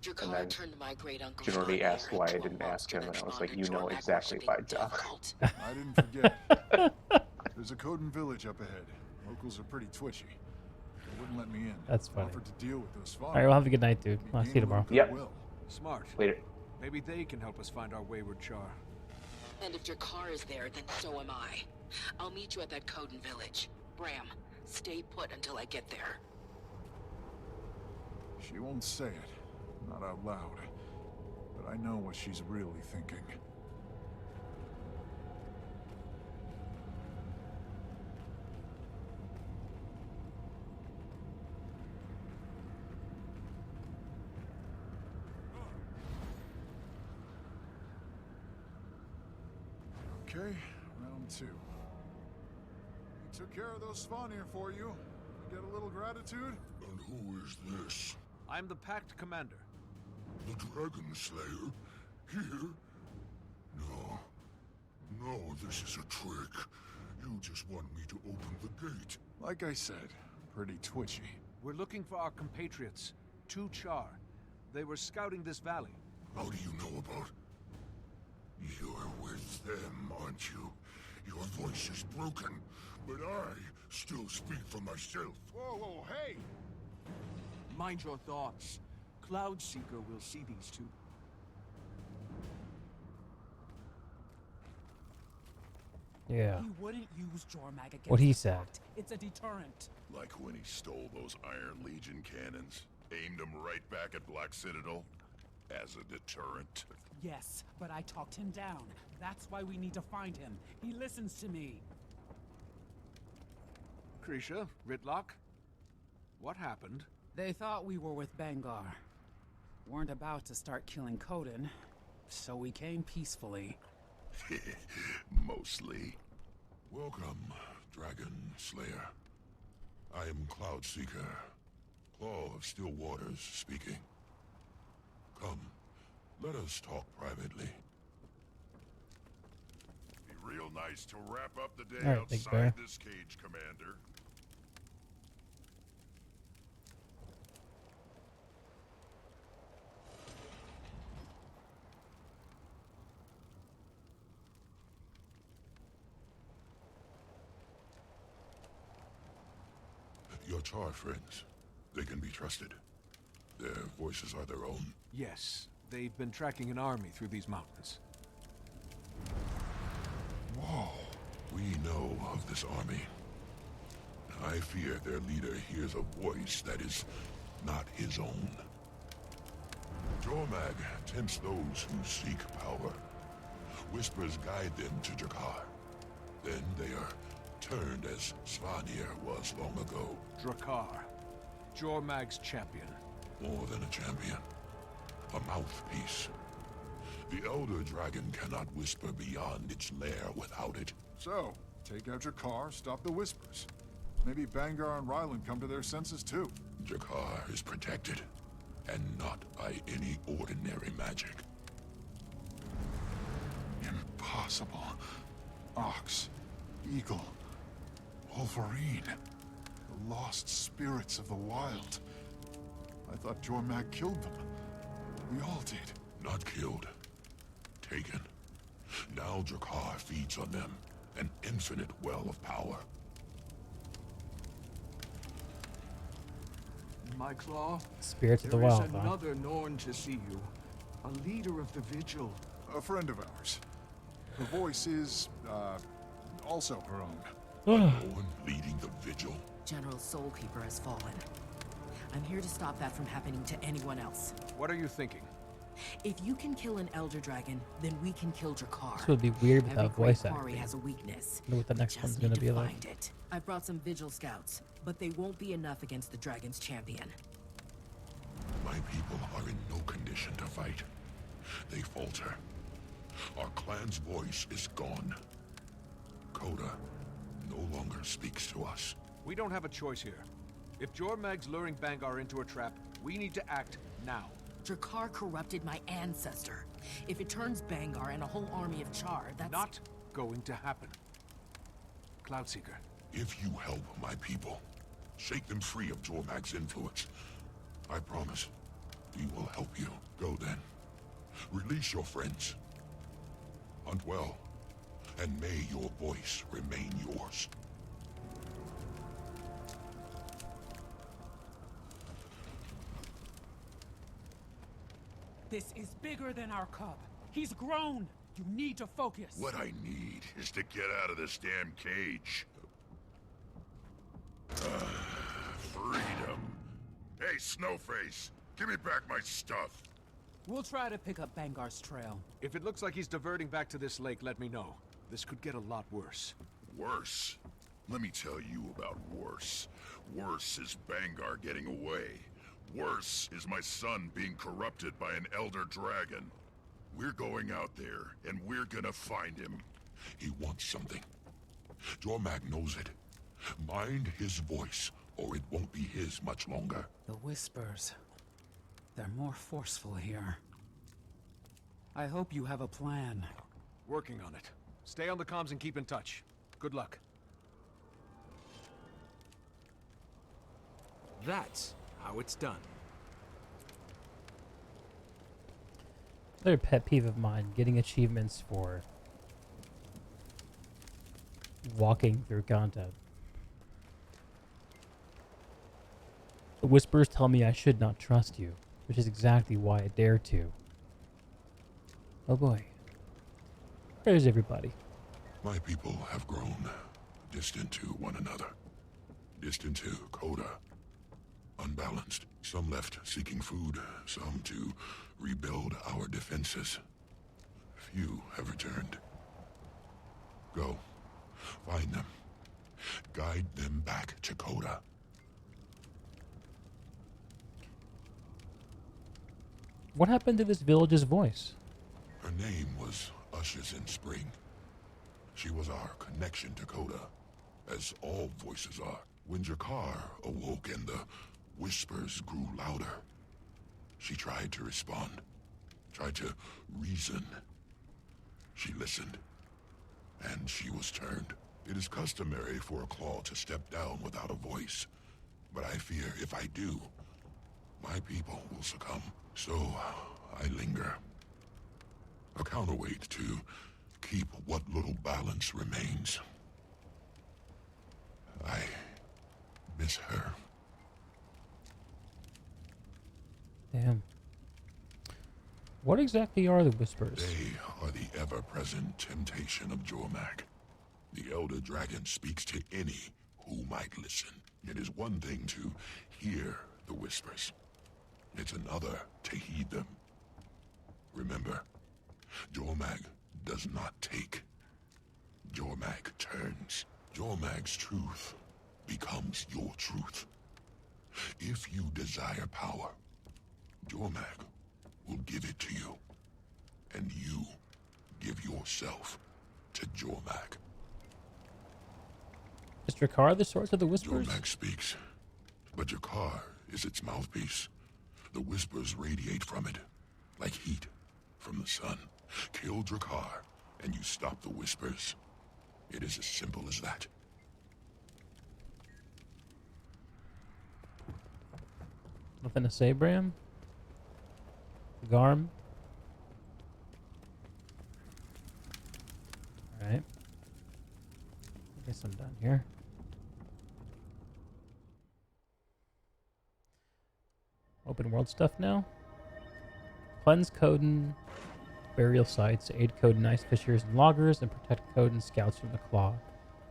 Drakkar then turned my great uncle Janordi asked why I didn't ask him, and I was like, you know exactly why, John. I didn't forget. There's a Coden village up ahead. Locals are pretty twitchy. They wouldn't let me in. That's funny. Offered to deal with those Alright, well, have a good night, dude. Me I'll see you gain a tomorrow. little Yep. goodwill. Smart. Later. Maybe they can help us find our wayward Char. And if Drakkar is there, then so am I. I'll meet you at that Coden village. Bram, stay put until I get there. She won't say it, not out loud. But I know what she's really thinking. Okay, round two. We took care of those Svanir for you. You get a little gratitude? And who is this? I'm the Pact Commander. The Dragon Slayer? Here? No. No, this is a trick. You just want me to open the gate. Like I said, pretty twitchy. We're looking for our compatriots, two Char. They were scouting this valley. How do you know about... You're with them, aren't you? Your voice is broken, but I still speak for myself. Whoa, whoa, hey! Mind your thoughts. Cloudseeker will see these two. Yeah. He wouldn't use Jormag against What he the said. Pact. It's a deterrent. Like when he stole those Iron Legion cannons, aimed them right back at Black Citadel, as a deterrent. Yes, but I talked him down. That's why we need to find him. He listens to me. Krisha, Ritlock, what happened? They thought we were with Bangar. Weren't about to start killing Coden, so we came peacefully. Mostly. Welcome, Dragon Slayer. I am Cloudseeker, Claw of Still Waters speaking. Come, let us talk privately. Be real nice to wrap up the day All right, Big Bear. outside this cage, Commander. Your Char friends, they can be trusted. Their voices are their own. Yes, they've been tracking an army through these mountains. Whoa. We know of this army. I fear their leader hears a voice that is not his own. Jormag tempts those who seek power. Whispers guide them to Jakar. Then they are turned as Svanir was long ago. Drakkar, Jormag's champion. More than a champion. A mouthpiece. The Elder Dragon cannot whisper beyond its lair without it. So, take out your car, stop the whispers. Maybe Bangar and Ryland come to their senses too. Jakar is protected, and not by any ordinary magic. Impossible. Ox, Eagle, Wolverine. The lost spirits of the wild. I thought Jormag killed them. We all did. Not killed. Taken. Now Jakar feeds on them, an infinite well of power. My Claw, Spirits of the there is Wild, huh? another Norn to see you. A leader of the Vigil. A friend of ours. Her voice is, also her own. No one leading the Vigil. General Soulkeeper has fallen. I'm here to stop that from happening to anyone else. What are you thinking? If you can kill an Elder Dragon, then we can kill Jakar. This would be weird Every without great voice quarry acting. has a weakness. I wonder what the We next just one's need gonna to be like. find it. I've brought some Vigil scouts, but they won't be enough against the Dragon's champion. My people are in no condition to fight. They falter. Our clan's voice is gone. Coda no longer speaks to us. We don't have a choice here. If Jormag's luring Bangar into a trap, we need to act now. Jakar corrupted my ancestor. If it turns Bangar and a whole army of Char, that's... Not going to happen. Cloudseeker, If you help my people, shake them free of Jormag's influence, I promise we will help you. Go then. Release your friends. Hunt well, and may your voice remain yours. This is bigger than our cub. He's grown. You need to focus. What I need is to get out of this damn cage. Freedom. Hey, Snowface, give me back my stuff. We'll try to pick up Bangar's trail. if it looks like he's diverting back to this lake, let me know. This could get a lot worse. Worse? Let me tell you about worse. Worse is Bangar getting away. Worse is my son being corrupted by an Elder Dragon. We're going out there, and we're gonna find him. He wants something. Jormag knows it. Mind his voice, or it won't be his much longer. The whispers. they're more forceful here. I hope you have a plan. Working on it. Stay on the comms and keep in touch. Good luck. That's how it's done. Another pet peeve of mine, getting achievements for walking through content. The whispers tell me I should not trust you, which is exactly why I dare to. Oh boy. Where's everybody? My people have grown distant to one another. Distant to Coda. Unbalanced. Some left seeking food, some to rebuild our defenses. Few have returned. Go. Find them. Guide them back to Coda. What happened to this village's voice? Her name was Ashes in Spring. She was our connection to Coda, as all voices are. When Jakar awoke and the whispers grew louder, she tried to respond, tried to reason. She listened, and she was turned. It is customary for a claw to step down without a voice, but I fear if I do, my people will succumb. So I linger. A counterweight to keep what little balance remains. I miss her. Damn. What exactly are the whispers? They are the ever-present temptation of Jormak. The Elder Dragon speaks to any who might listen. It is one thing to hear the whispers. It's another to heed them. Remember, Jormak does not take. Jormak turns. Jormak's truth becomes your truth. If you desire power, Jormak will give it to you. And you give yourself to Jormak. Is Jakar the source of the whispers? Jormak speaks, but Jakar is its mouthpiece. The whispers radiate from it, like heat from the sun. Kill Jakar, and you stop the whispers. It is as simple as that. Nothing to say, Bram? Garm? Alright. I guess I'm done here. Open world stuff now. Cleanse Coden burial sites, aid Coden ice fishers and loggers, and protect Coden scouts from the claw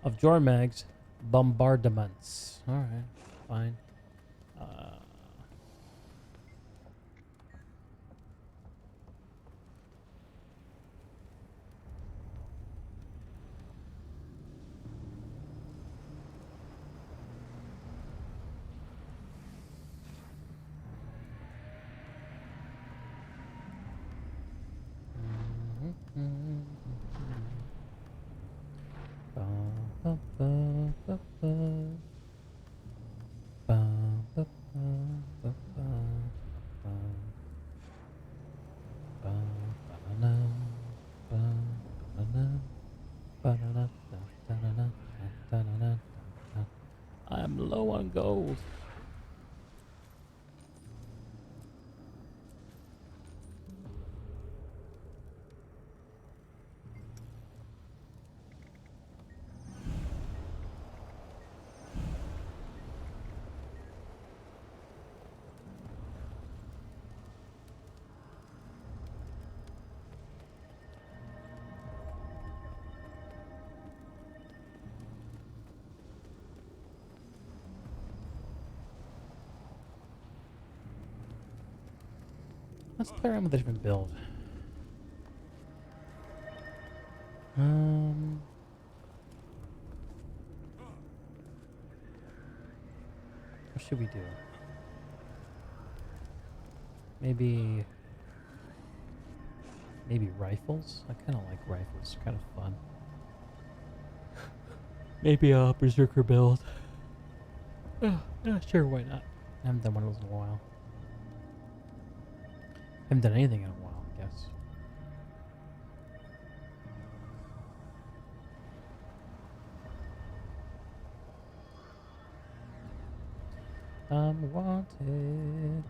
of Jormag's bombardments. Alright, fine. I'm low on gold. Let's play around with a different build. What should we do? Maybe rifles? I kind of like rifles. Kind of fun. Maybe a berserker build. Yeah, sure, why not? I haven't done one of those in a while. Haven't done anything in a while, I guess. I'm wanted,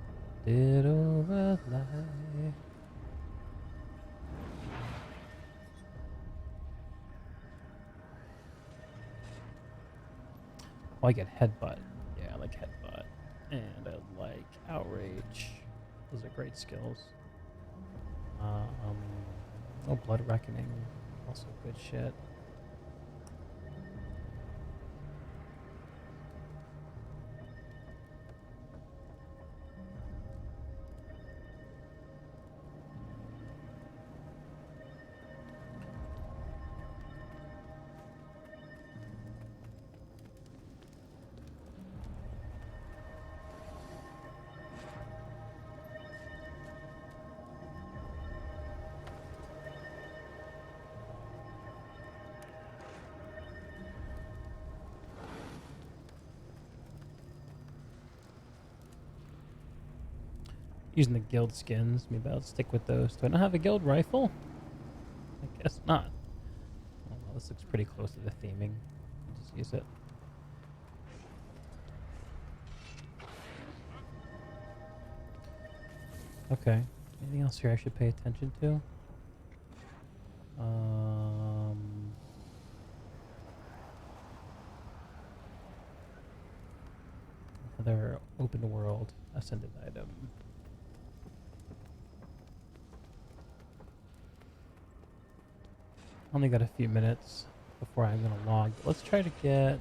dead or alive. Oh, I get headbutt. Yeah, I like headbutt. And I like outrage. Those are great skills. Oh, blood reckoning. Also good shit. Using the guild skins, maybe I'll stick with those. Do I not have a guild rifle? I guess not. Oh, well, this looks pretty close to the theming. I'll just use it. Okay. Anything else here I should pay attention to? Another open world ascended item. Only got a few minutes before I'm gonna log. Let's try to get.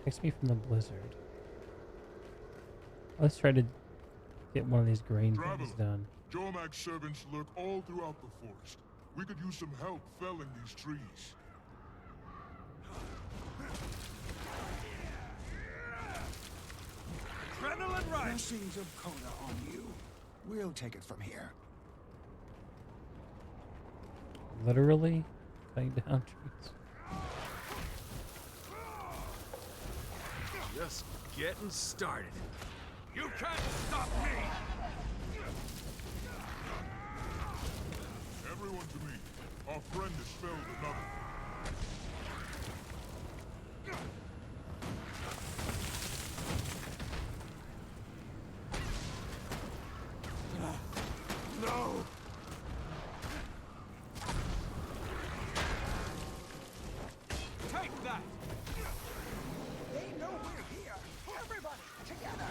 Text me from the blizzard. Let's try to get one of these grain things done. Jormak's servants lurk all throughout the forest. We could use some help felling these trees. Adrenaline rush! Blessings of Coda on you. We'll take it from here. Literally cutting down trees. Just getting started. You can't stop me! Everyone to me. Our friend has felled another. No! Take that! They know we're here. Everybody, together.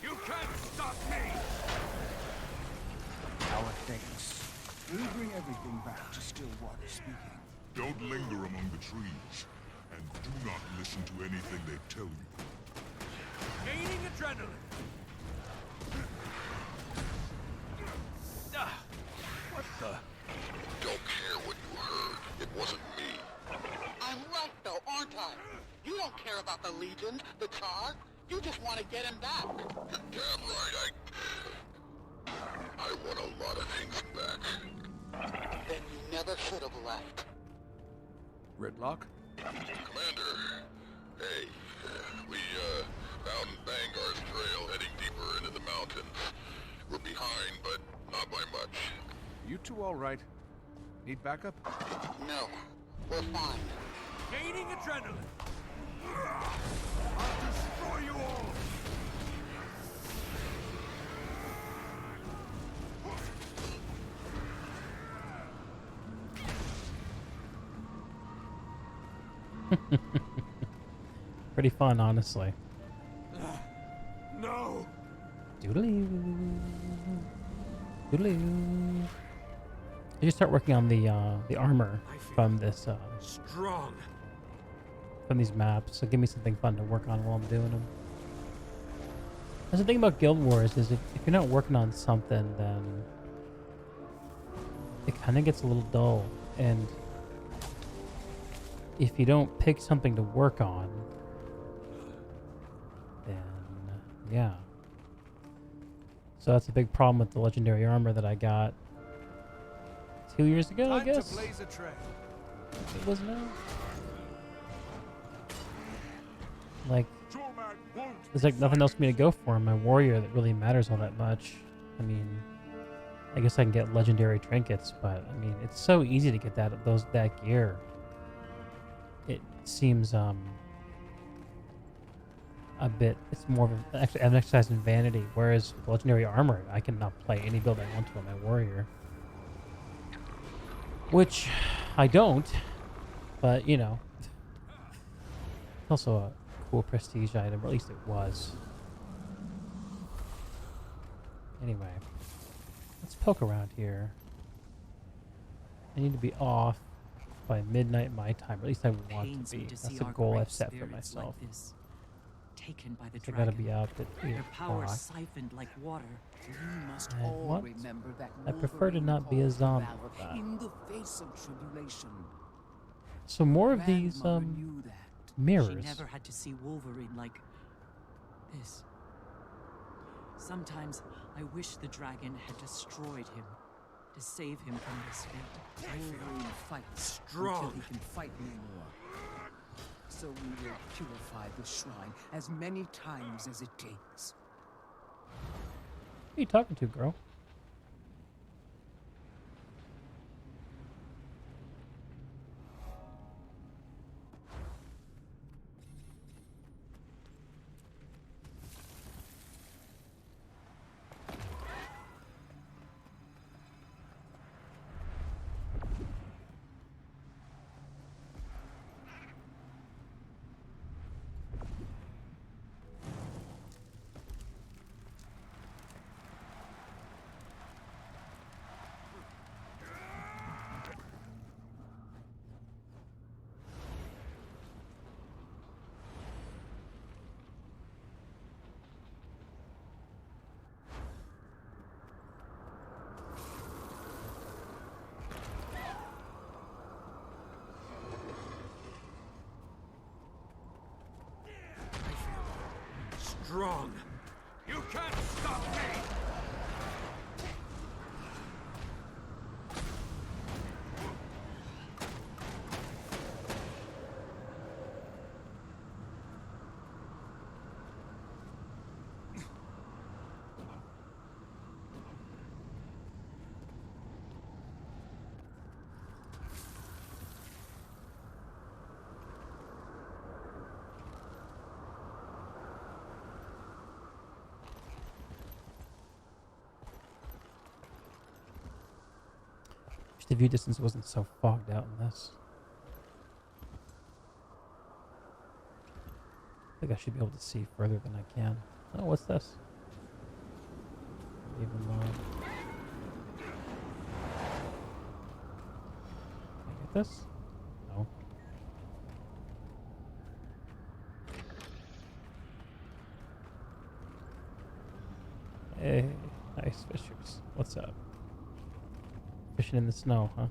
You can't stop me! Our thanks. We'll bring everything back to Stillwater speaking. Don't linger among the trees. And do not listen to anything they tell you. Gaining adrenaline! What the? Don't care what you heard. It wasn't me. I'm right, though, aren't I? You don't care about the Legion, the Tsar. You just want to get him back. Damn right, I want a lot of things back. Then you never should have left. Ridlock? Commander, hey, we, found Bangar's trail heading deeper into the mountains. We're behind, but not by much. You two all right? Need backup? No, we're fine. Gaining adrenaline! I'll destroy you all! Pretty fun, honestly. No! Doodaloo. Doodaloo. I just start working on the armor from this Strong. from these maps. So give me something fun to work on while I'm doing them. That's the thing about Guild Wars is if you're not working on something, then it kind of gets a little dull. And if you don't pick something to work on, then yeah. So that's a big problem with the legendary armor that I got 2 years ago, I Time guess. to blaze a trail. It was now. Like, there's like nothing else for me to go for in my warrior that really matters all that much. I mean, I guess I can get legendary trinkets, but I mean, it's so easy to get that gear. It seems a bit. It's more of an exercise in vanity. Whereas with legendary armor, I can now play any build I want to on my warrior, which I don't. But you know, it's also a cool prestige item, or at least it was. Anyway, let's poke around here. I need to be off by midnight my time, or at least I want to be. That's the goal I've set for myself. Like this, taken by the I gotta dragon. be out at 8 Their power o'clock. siphoned like water. We must And all what? remember that I prefer to Wolverine not be a calls for zombie valor with that. in the face of tribulation. So more of these Grandmother knew that. mirrors. She never had to see Wolverine like this. Sometimes I wish the dragon had destroyed him to save him from this fate. Wolverine fights Strong. until he can fight no more. So we will purify the shrine as many times as it takes. Who are you talking to, girl? Strong. You can't stop me! Wish the view distance wasn't so fogged out in this. I think I should be able to see further than I can. Oh, what's this? Even more. Can I get this? No. Hey, nice fishers. What's up? Fishing in the snow, huh?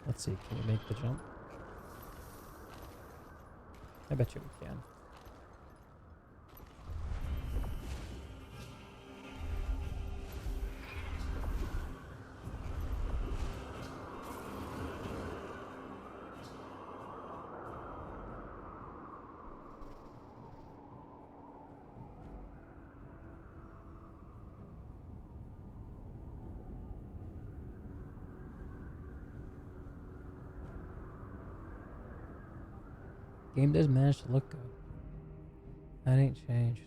Let's see, can we make the jump? I bet you we can. Game does manage to look good. That ain't changed.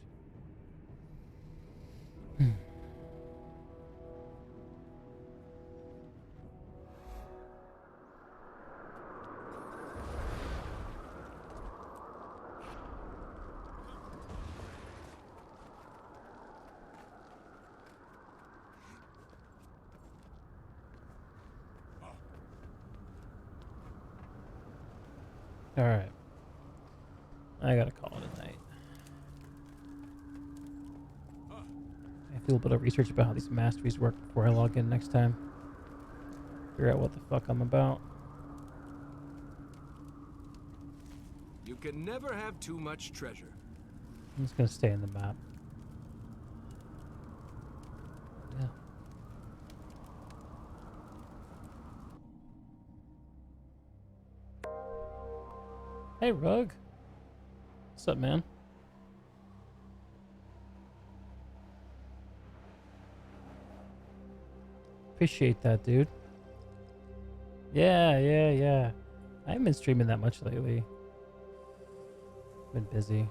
Alright. I gotta call it a night. I do a little bit of research about how these masteries work before I log in next time. Figure out what the fuck I'm about. You can never have too much treasure. I'm just gonna stay in the map. Yeah. Hey, Rug. What's up, man? Appreciate that, dude. Yeah. I haven't been streaming that much lately. Been busy.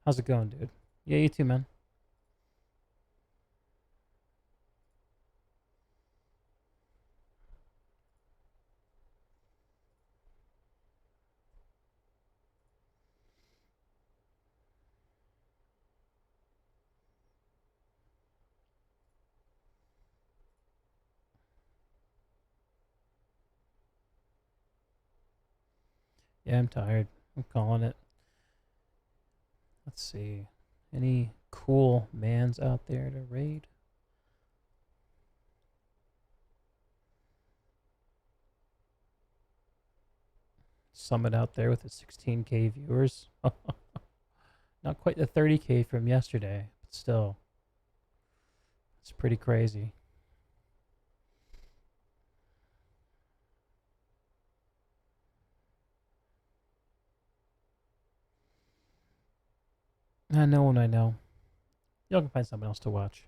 How's it going, dude? Yeah, you too, man. Yeah, I'm tired. I'm calling it. Let's see. Any cool mans out there to raid? Summit out there with its 16K viewers. Not quite the 30K from yesterday, but still. It's pretty crazy. I know when I know. Y'all can find someone else to watch.